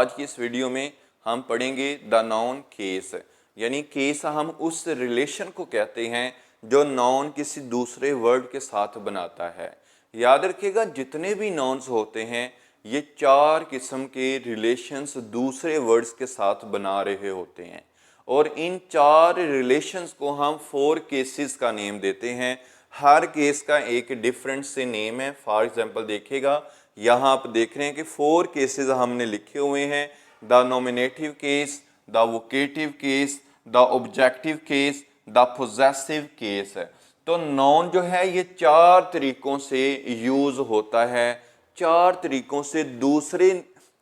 आज की इस वीडियो में हम पढ़ेंगे द नाउन केस, यानी केस हम उस रिलेशन को कहते हैं जो नाउन किसी दूसरे वर्ड के साथ बनाता है। याद रखिएगा, जितने भी नाउन्स होते हैं ये चार किस्म के रिलेशंस दूसरे वर्ड्स के साथ बना रहे होते हैं और इन चार रिलेशंस को हम 4 केसेस का नेम देते हैं। हर केस का एक डिफरेंट से नेम है। फॉर एग्जांपल देखिएगा, यहाँ आप देख रहे हैं कि 4 केसेस हमने लिखे हुए हैं। The nominative case, the vocative case, the objective case, the possessive case. तो नाउन जो है ये 4 तरीकों से यूज होता है, 4 तरीकों से दूसरे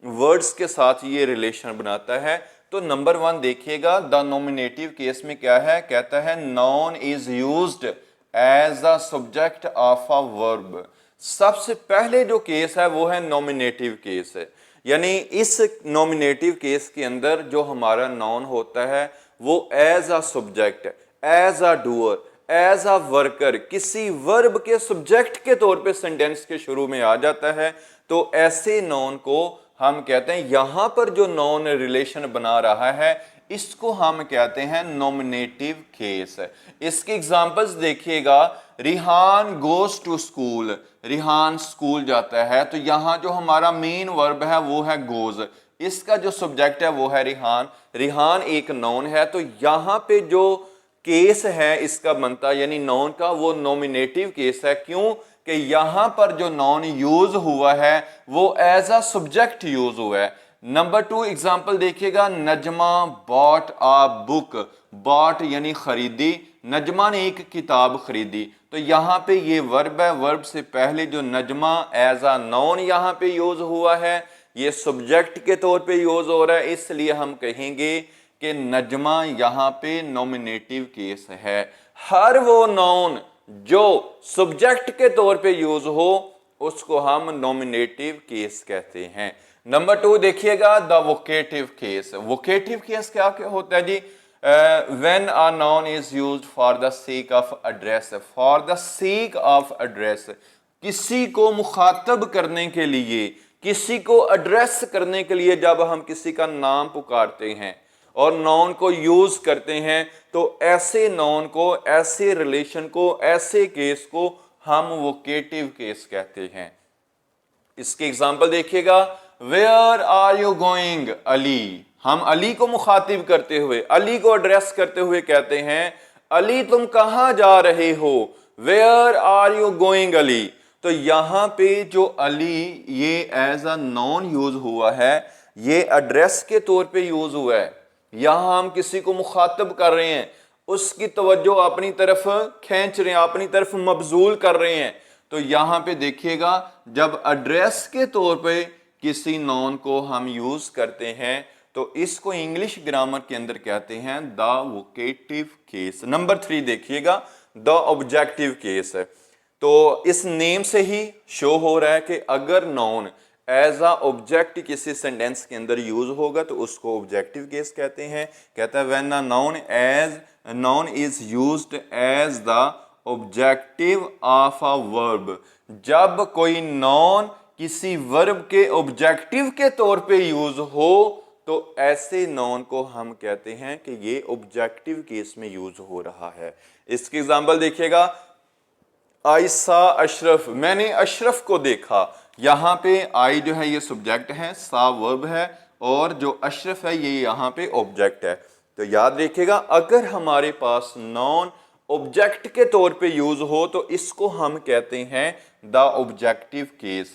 वर्ड्स के साथ ये रिलेशन बनाता है। तो नंबर 1 देखिएगा, द नॉमिनेटिव केस में क्या है, कहता है noun is used as the subject of a verb. सबसे पहले जो केस है वो है नॉमिनेटिव केस है, यानी इस नॉमिनेटिव केस के अंदर जो हमारा नाउन होता है वो as a subject, as a doer, as a worker किसी वर्ब के सब्जेक्ट के तौर पे सेंटेंस के शुरू में आ जाता है। तो ऐसे नाउन को हम कहते हैं, यहां पर जो नाउन रिलेशन बना रहा है इसको हम कहते हैं नॉमिनेटिव केस। इसके एग्जांपल्स देखिएगा, Rihan goes to school, Rihan school जाता है। तो यहां जो हमारा मेन वर्ब है वो है गोज, इसका जो सब्जेक्ट है वो है रिहान। रिहान एक नाउन है, तो यहां पे जो केस है इसका बनता यानी नाउन का वो नॉमिनेटिव केस है। क्यों कि यहां पर जो नाउन यूज हुआ है वो एज अ सब्जेक्ट यूज हुआ है। नंबर 2 एग्जांपल देखिएगा, Najma bought a book, bought यानी खरीदी, नजमा ने एक किताब खरीदी। तो यहाँ पे ये वर्ब है, वर्ब से पहले जो नजमा एज अ नाउन यहाँ पे यूज हुआ है, ये सब्जेक्ट के तौर पे यूज हो रहा है, इसलिए हम कहेंगे कि नजमा यहाँ पे नॉमिनेटिव केस है। हर वो नाउन जो सब्जेक्ट के तौर पे यूज हो उसको हम नॉमिनेटिव केस कहते हैं। नंबर 2 देखिएगा, the vocative case. Vocative case क्या क्या होता है जी? When a noun is used for the sake of address, for the sake of address, किसी को मुखातब करने के लिए, किसी को एड्रेस करने के लिए जब हम किसी का नाम पुकारते हैं और नाउन को यूज करते हैं तो ऐसे नाउन को, ऐसे रिलेशन को, ऐसे केस को हम वोकेटिव केस कहते हैं। इसके एग्जांपल देखिएगा, where are you going Ali, हम अली को मुखातिब करते हुए, अली को एड्रेस करते हुए कहते हैं अली तुम कहां जा रहे हो, where are you going Ali. तो यहां पे जो अली ये एज अ नाउन यूज हुआ है, ये एड्रेस के तौर पे यूज हुआ है। यहां हम किसी को मुखातब कर रहे हैं, उसकी तवज्जो अपनी तरफ खींच रहे हैं, अपनी तरफ मबजूल कर रहे हैं। तो यहां पे देखिएगा, जब एड्रेस के तौर पे किसी नाउन को हम यूज करते हैं तो इसको इंग्लिश ग्रामर के अंदर कहते हैं द वोकेटिव केस। नंबर 3 देखिएगा, द ऑब्जेक्टिव केस। तो इस नेम से ही शो हो रहा है कि अगर नाउन एज अ ऑब्जेक्ट किसी सेंटेंस के अंदर यूज होगा तो उसको ऑब्जेक्टिव केस कहते हैं। कहता है when a noun is used as the objective of a verb, जब कोई नाउन किसी वर्ब के ऑब्जेक्टिव के तौर पे यूज हो तो ऐसे नाउन को हम कहते हैं कि ये ऑब्जेक्टिव केस में यूज हो रहा है। इसकी एग्जांपल देखिएगा, आई सा अशरफ, मैंने अशरफ को देखा। यहां पे आई जो है ये सब्जेक्ट है, सा वर्ब है और जो अशरफ है ये यहां पे ऑब्जेक्ट है। तो याद रखिएगा, अगर हमारे पास नाउन ऑब्जेक्ट के तौर पे यूज हो तो इसको हम कहते हैं the objective case.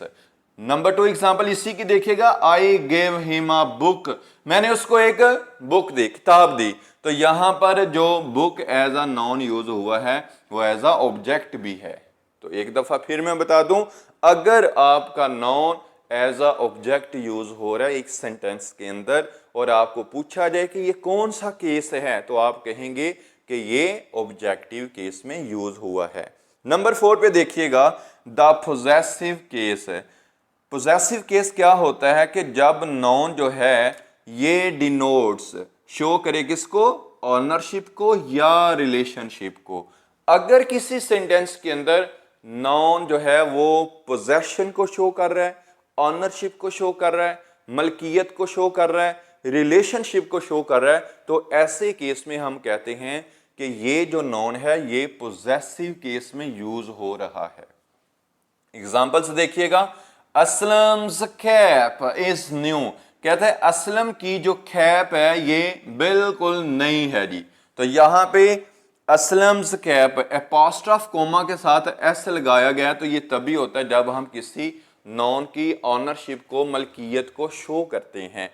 Number 2 example इसी की देखिएगा, I gave him a book, मैंने उसको एक बुक दी, किताब दी। तो यहां पर जो book as a noun use हुआ है वो एज अ ऑब्जेक्ट भी है। तो एक दफा फिर मैं बता दूं, अगर आपका noun as a object use हो रहा है एक सेंटेंस के अंदर और आपको पूछा जाए कि ये कौन सा केस है तो आप कहेंगे कि ये ऑब्जेक्टिव केस में यूज हुआ है। नंबर 4 पे देखिएगा, द पोजेसिव केस है। पोजेसिव केस क्या होता है कि जब नाउन जो है ये डिनोट्स, शो करे किसको, ऑनरशिप को या रिलेशनशिप को। अगर किसी सेंटेंस के अंदर नाउन जो है वो पोजेशन को शो कर रहा है, ऑनरशिप को शो कर रहा है, मलकियत को शो कर रहा है, रिलेशनशिप को शो कर रहा है, तो ऐसे केस में हम कहते हैं कि ये जो नॉन है ये पोजेसिव केस में यूज हो रहा है। एग्जाम्पल्स देखिएगा, असलम्स कैप इज न्यू, कहता है असलम की जो कैप है ये बिल्कुल नई है जी। तो यहां पे असलम्स कैप एपोस्ट्रोफ कोमा के साथ एस लगाया गया, तो ये तभी होता है जब हम किसी नॉन की ऑनरशिप को, मलकियत को शो करते हैं।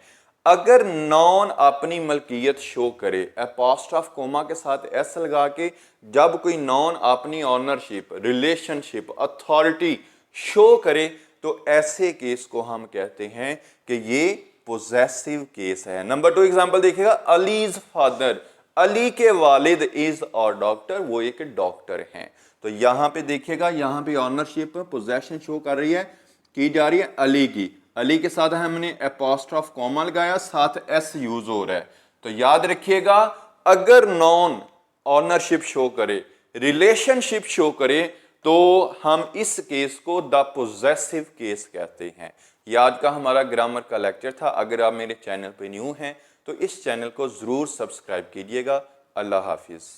अगर नॉन अपनी मलकियत शो करे एपोस्ट्रोफ कोमा के साथ एस लगा के, जब कोई नॉन अपनी ऑनरशिप, रिलेशनशिप, अथॉरिटी शो करे, तो ऐसे केस को हम कहते हैं कि ये पोजेसिव केस है। नंबर 2 एग्जांपल देखिएगा, अलीज फादर, अली के वालिद इज और डॉक्टर, वो एक डॉक्टर हैं। तो यहां पे देखिएगा, यहां पे ऑनरशिप पोजेशन शो कर रही है, की जा रही है अली की, अली के साथ हमने एपोस्ट्रोफ कॉमा लगाया, साथ एस यूज हो रहा है। तो याद रखिएगा, अगर नॉन ऑनरशिप शो करे, रिलेशनशिप शो करे, तो हम इस केस को द पोजेसिव केस कहते हैं। ये आज का हमारा ग्रामर का लेक्चर था। अगर आप मेरे चैनल पे न्यू हैं तो इस चैनल को जरूर सब्सक्राइब कीजिएगा। अल्लाह हाफिज।